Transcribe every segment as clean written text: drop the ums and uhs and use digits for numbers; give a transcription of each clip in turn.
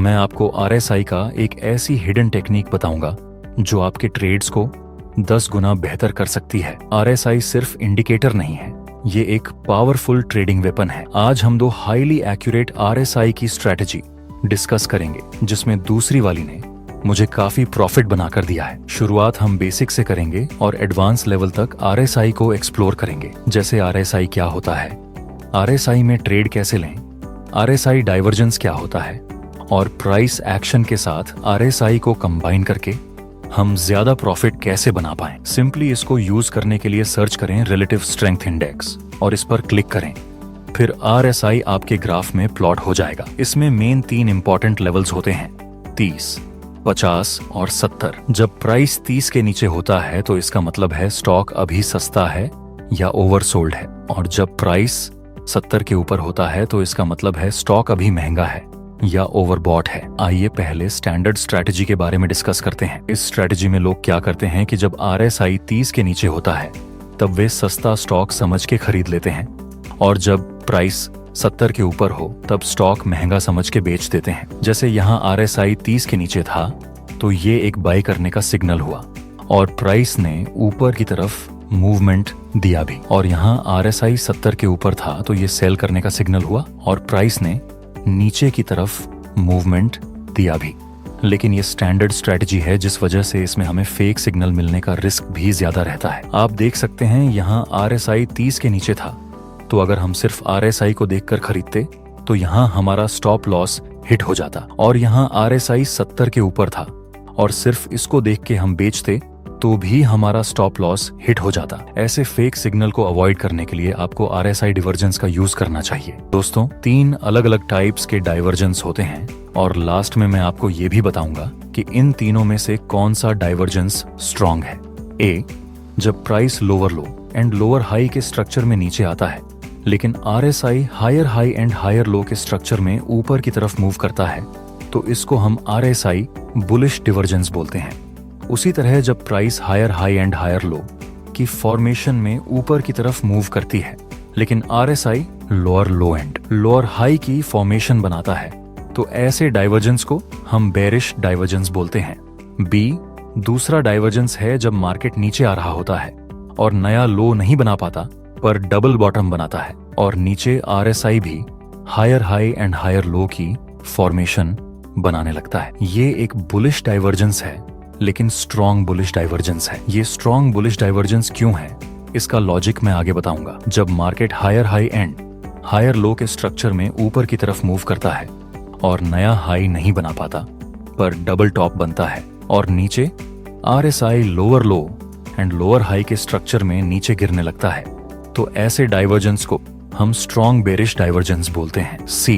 मैं आपको RSI का एक ऐसी हिडन टेक्निक बताऊंगा जो आपके ट्रेड्स को 10 गुना बेहतर कर सकती है। RSI सिर्फ इंडिकेटर नहीं है, ये एक पावरफुल ट्रेडिंग वेपन है। आज हम दो हाईली एक्यूरेट RSI की स्ट्रैटेजी डिस्कस करेंगे, जिसमें दूसरी वाली ने मुझे काफी प्रॉफिट बनाकर दिया है। शुरुआत हम बेसिक से करेंगे और एडवांस लेवल तक RSI को एक्सप्लोर करेंगे। जैसे RSI क्या होता है, RSI में ट्रेड कैसे लें, RSI डाइवर्जेंस क्या होता है, और प्राइस एक्शन के साथ RSI को कंबाइन करके हम ज्यादा प्रॉफिट कैसे बना पाएं। सिंपली इसको यूज करने के लिए सर्च करें रिलेटिव स्ट्रेंथ इंडेक्स और इस पर क्लिक करें। फिर RSI आपके ग्राफ में प्लॉट हो जाएगा। इसमें मेन 3 इंपॉर्टेंट लेवल्स होते हैं, 30, 50 और 70। जब प्राइस 30 के नीचे होता है तो इसका मतलब है स्टॉक अभी सस्ता है या ओवरसोल्ड है, और जब प्राइस 70 के ऊपर होता है तो इसका मतलब है स्टॉक अभी महंगा है या ओवरबॉट है। आइए पहले स्टैंडर्ड स्ट्रैटेजी के बारे में डिस्कस करते हैं। इस स्ट्रैटेजी में लोग क्या करते हैं कि जब RSI 30 के नीचे होता है तब वे सस्ता स्टॉक समझ के खरीद लेते हैं, और जब प्राइस 70 के ऊपर हो तब स्टॉक महंगा समझ के बेच देते हैं। जैसे यहाँ RSI 30 के नीचे था तो ये एक बाय करने का सिग्नल हुआ और प्राइस ने ऊपर की तरफ मूवमेंट दिया भी, और यहाँ RSI 70 के ऊपर था तो ये सेल करने का सिग्नल हुआ और प्राइस ने नीचे की तरफ मूवमेंट दिया भी। लेकिन ये स्टैंडर्ड स्ट्रैटेजी है, जिस वजह से इसमें हमें फेक सिग्नल मिलने का रिस्क भी ज्यादा रहता है। आप देख सकते हैं यहाँ RSI 30 के नीचे था, तो अगर हम सिर्फ RSI को देखकर खरीदते तो यहाँ हमारा स्टॉप लॉस हिट हो जाता, और यहाँ RSI 70 के ऊपर था और सिर्फ इसको देख के हम बेचते तो भी हमारा स्टॉप लॉस हिट हो जाता। ऐसे फेक सिग्नल को अवॉइड करने के लिए आपको RSI डाइवर्जेंस का यूज करना चाहिए। दोस्तों, 3 अलग अलग टाइप्स के डाइवर्जेंस होते हैं, और लास्ट में मैं आपको ये भी बताऊंगा कि इन तीनों में से कौन सा डाइवर्जेंस स्ट्रॉन्ग है। ए, जब price lower low and lower high के स्ट्रक्चर में नीचे आता है, लेकिन RSI higher high and higher low के स्ट्रक्चर में ऊपर की तरफ मूव करता है, तो इसको हम RSI बुलिश डाइवर्जेंस बोलते हैं। उसी तरह जब price higher high and higher low की फॉर्मेशन में ऊपर की तरफ मूव करती है, लेकिन RSI lower low and lower high की फॉर्मेशन बनाता है, तो ऐसे डाइवर्जेंस को हम बेरिश डाइवर्जेंस बोलते हैं। बी, दूसरा डाइवर्जेंस है जब मार्केट नीचे आ रहा होता है और नया लो नहीं बना पाता पर डबल बॉटम बनाता है, और नीचे RSI भी higher high and higher low की फॉर्मेशन बनाने लगता है। ये एक बुलिश डाइवर्जेंस है, लेकिन स्ट्रॉन्ग बुलिश डाइवर्जेंस है। ये स्ट्रॉन्ग बुलिश डाइवर्जेंस क्यों है, इसका लॉजिक मैं आगे बताऊंगा। जब market higher high and higher low के स्ट्रक्चर में ऊपर की तरफ मूव करता है और नया हाई नहीं बना पाता पर डबल टॉप बनता है, और नीचे RSI lower low and lower high के स्ट्रक्चर में नीचे गिरने लगता है, तो ऐसे डाइवर्जेंस को हम स्ट्रॉन्ग बेरिश डाइवर्जेंस बोलते हैं। सी,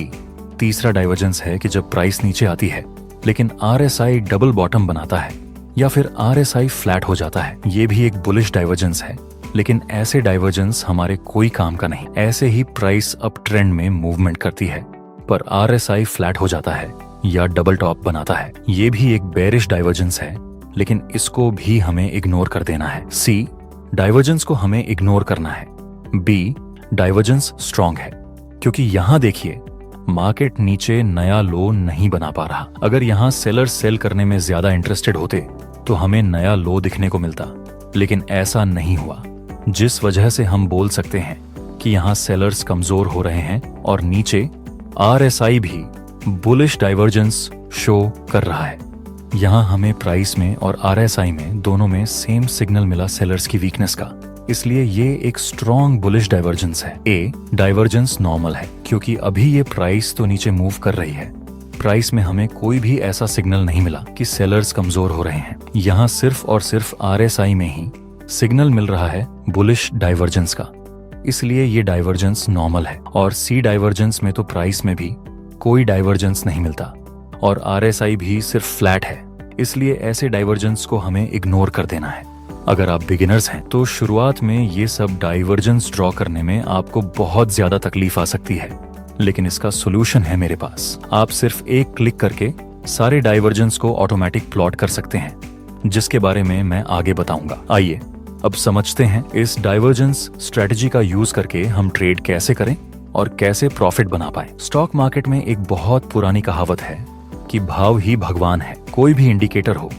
तीसरा डाइवर्जेंस है कि जब प्राइस नीचे आती है लेकिन RSI डबल बॉटम बनाता है या फिर RSI फ्लैट हो जाता है। ये भी एक बुलिश डाइवर्जेंस है, लेकिन ऐसे डाइवर्जेंस हमारे कोई काम का नहीं। ऐसे ही प्राइस अप ट्रेंड में मूवमेंट करती है पर RSI फ्लैट हो जाता है या डबल टॉप बनाता है। ये भी एक बेरिश डाइवर्जेंस है, लेकिन इसको भी हमें इग्नोर कर देना है। सी, डाइवर्जेंस को हमें इग्नोर करना है। बी, डाइवर्जेंस स्ट्रॉन्ग है क्योंकि यहाँ देखिए मार्केट नीचे नया लो नहीं बना पा रहा। अगर यहाँ सेलर्स सेल करने में ज्यादा इंटरेस्टेड होते तो हमें नया लो दिखने को मिलता, लेकिन ऐसा नहीं हुआ, जिस वजह से हम बोल सकते हैं कि यहाँ सेलर्स कमजोर हो रहे हैं और नीचे RSI भी बुलिश डाइवर्जेंस शो कर रहा है। यहाँ हमें प्राइस में और RSI में दोनों में सेम सिग्नल मिला सेलर्स की वीकनेस का, इसलिए ये एक स्ट्रॉन्ग बुलिश डाइवर्जेंस है। ए, डाइवर्जेंस नॉर्मल है क्योंकि अभी ये प्राइस तो नीचे मूव कर रही है, प्राइस में हमें कोई भी ऐसा सिग्नल नहीं मिला कि सेलर्स कमजोर हो रहे हैं। यहाँ सिर्फ और सिर्फ RSI में ही सिग्नल मिल रहा है बुलिश डाइवर्जेंस का, इसलिए ये डाइवर्जेंस नॉर्मल है। और सी डाइवर्जेंस में तो प्राइस में भी कोई डाइवर्जेंस नहीं मिलता और RSI भी सिर्फ फ्लैट है, इसलिए ऐसे डाइवर्जेंस को हमें इग्नोर कर देना है। अगर आप बिगिनर्स हैं तो शुरुआत में ये सब डाइवर्जेंस ड्रॉ करने में आपको बहुत ज्यादा तकलीफ आ सकती है, लेकिन इसका सोल्यूशन है मेरे पास। आप सिर्फ एक क्लिक करके सारे डाइवर्जेंस को ऑटोमेटिक प्लॉट कर सकते हैं, जिसके बारे में मैं आगे बताऊंगा। आइए अब समझते हैं इस डाइवर्जेंस स्ट्रेटजी का यूज करके हम ट्रेड कैसे करें और कैसे प्रॉफिट बना पाए। स्टॉक मार्केट में एक बहुत पुरानी कहावत है, कि भाव ही भगवान है। कोई भी इंडिकेटर हो,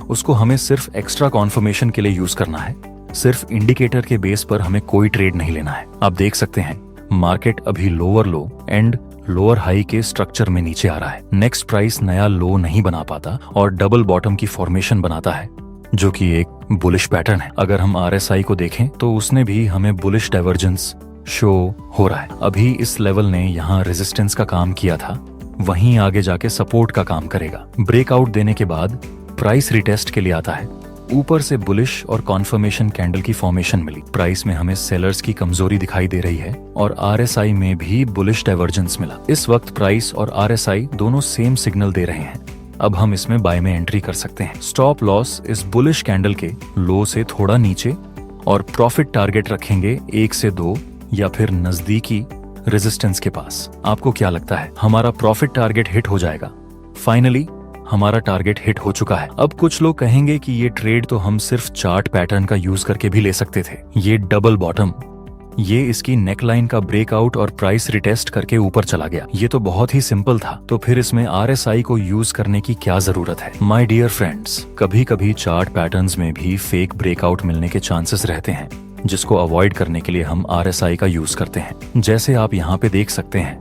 उसको हमें सिर्फ एक्स्ट्रा कॉन्फर्मेशन के लिए यूज करना है। सिर्फ इंडिकेटर के बेस पर हमें कोई ट्रेड नहीं लेना है। आप देख सकते हैं मार्केट अभी lower low and lower high के स्ट्रक्चर में नीचे आ रहा है। नेक्स्ट प्राइस नया लो नहीं बना पाता और डबल बॉटम की फॉर्मेशन बनाता है, जो कि एक बुलिश पैटर्न है। अगर हम RSI को देखें तो उसने भी हमें बुलिश डाइवर्जेंस शो हो रहा है। अभी इस लेवल ने यहाँ रेजिस्टेंस का काम किया था, वहीं आगे जाके सपोर्ट का काम करेगा। ब्रेकआउट देने के बाद प्राइस रिटेस्ट के लिए आता है। ऊपर से बुलिश और कॉन्फर्मेशन कैंडल की फॉर्मेशन मिली। प्राइस में हमें सेलर्स की कमजोरी दिखाई दे रही है और RSI में भी बुलिश डाइवर्जेंस मिला। इस वक्त प्राइस और RSI दोनों सेम सिग्नल दे रहे हैं। अब हम इसमें बाय में एंट्री कर सकते हैं। स्टॉप लॉस इस बुलिश कैंडल के लो से थोड़ा नीचे और प्रॉफिट टारगेट रखेंगे 1 से 2 या फिर नजदीकी रेजिस्टेंस के पास। आपको क्या लगता है हमारा प्रॉफिट टारगेट हिट हो जाएगा? फाइनली हमारा टारगेट हिट हो चुका है। अब कुछ लोग कहेंगे कि ये ट्रेड तो हम सिर्फ चार्ट पैटर्न का यूज करके भी ले सकते थे। ये डबल बॉटम, ये इसकी नेकलाइन का ब्रेकआउट और प्राइस रिटेस्ट करके ऊपर चला गया। ये तो बहुत ही सिंपल था, तो फिर इसमें RSI को यूज करने की क्या जरूरत है? माय डियर फ्रेंड्स, कभी कभी चार्ट पैटर्न्स में भी फेक ब्रेकआउट मिलने के चांसेस रहते हैं, जिसको अवॉइड करने के लिए हम RSI का यूज करते हैं। जैसे आप यहाँ पे देख सकते हैं,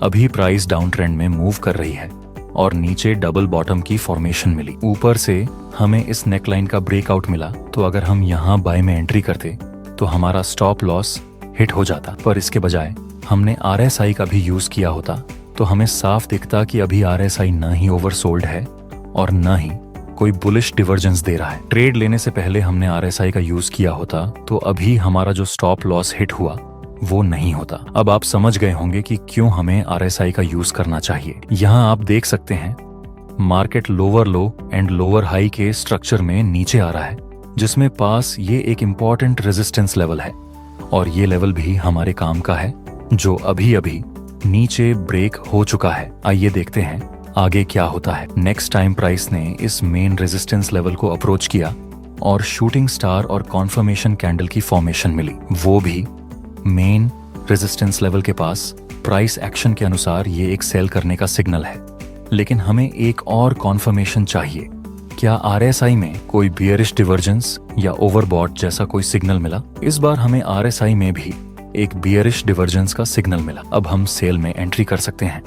अभी प्राइस डाउन ट्रेंड में मूव कर रही है और नीचे डबल बॉटम की फॉर्मेशन मिली। ऊपर से हमें इस नेकलाइन का ब्रेकआउट मिला, तो अगर हम यहाँ बाय में एंट्री करते तो हमारा स्टॉप लॉस हिट हो जाता। पर इसके बजाय हमने RSI का भी यूज किया होता तो हमें साफ दिखता कि अभी RSI न ही ओवरसोल्ड है और न ही कोई बुलिश डिवर्जेंस दे रहा है। ट्रेड लेने से पहले हमने RSI का यूज किया होता तो अभी हमारा जो स्टॉप लॉस हिट हुआ वो नहीं होता। अब आप समझ गए होंगे कि क्यों हमें RSI का यूज करना चाहिए। यहाँ आप देख सकते हैं market lower low and lower high के स्ट्रक्चर में नीचे आ रहा है, जिसमें पास ये एक इम्पॉर्टेंट रेजिस्टेंस लेवल है और ये लेवल भी हमारे काम का है, जो अभी अभी नीचे ब्रेक हो चुका है। आइए देखते हैं आगे क्या होता है। नेक्स्ट टाइम प्राइस ने इस मेन रेजिस्टेंस लेवल को अप्रोच किया और शूटिंग स्टार और कॉन्फर्मेशन कैंडल की फॉर्मेशन मिली, वो भी मेन रेजिस्टेंस लेवल के पास। प्राइस एक्शन के अनुसार ये एक सेल करने का सिग्नल है, लेकिन हमें एक और कॉन्फर्मेशन चाहिए। क्या RSI में कोई बियरिश डिवर्जेंस या ओवरबॉट जैसा कोई सिग्नल मिला? इस बार हमें RSI में भी एक बियरिश डिवर्जेंस का सिग्नल मिला। अब हम सेल में एंट्री कर सकते हैं।